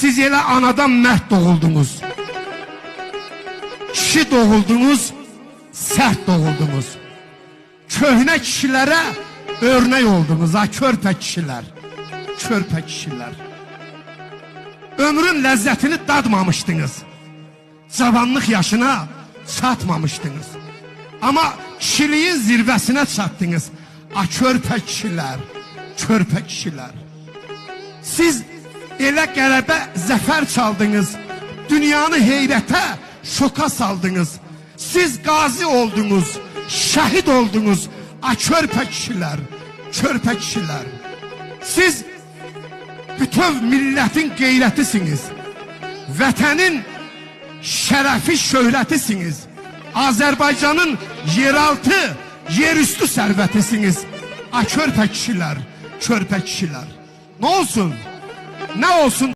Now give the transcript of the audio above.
Siz elə anadan mərd doğuldunuz. Kişi doğuldunuz, sərt doğuldunuz. Köhnə kişilərə örnek oldunuz ha, körpə kişilər. Körpə kişilər. Ömrün ləzzətini dadmamışdınız. Cavanlıq yaşına çatmamışdınız. Ama kişiliğin zirvəsinə çatdınız. A, körpə kişilər, körpə kişilər. Siz elə qələbə zəfər çaldınız. Dünyanı heyrətə, şoka saldınız. Siz qazi oldunuz, şəhid oldunuz. A, körpə kişilər, körpə kişilər. Siz bütün millətin qeyrətisiniz. Vətənin şərəfi, şöhrətisiniz. Azərbaycanın yeraltı, yerüstü sərvətisiniz. A, körpə kişilər, körpə kişilər. Ne olsun? Ne olsun?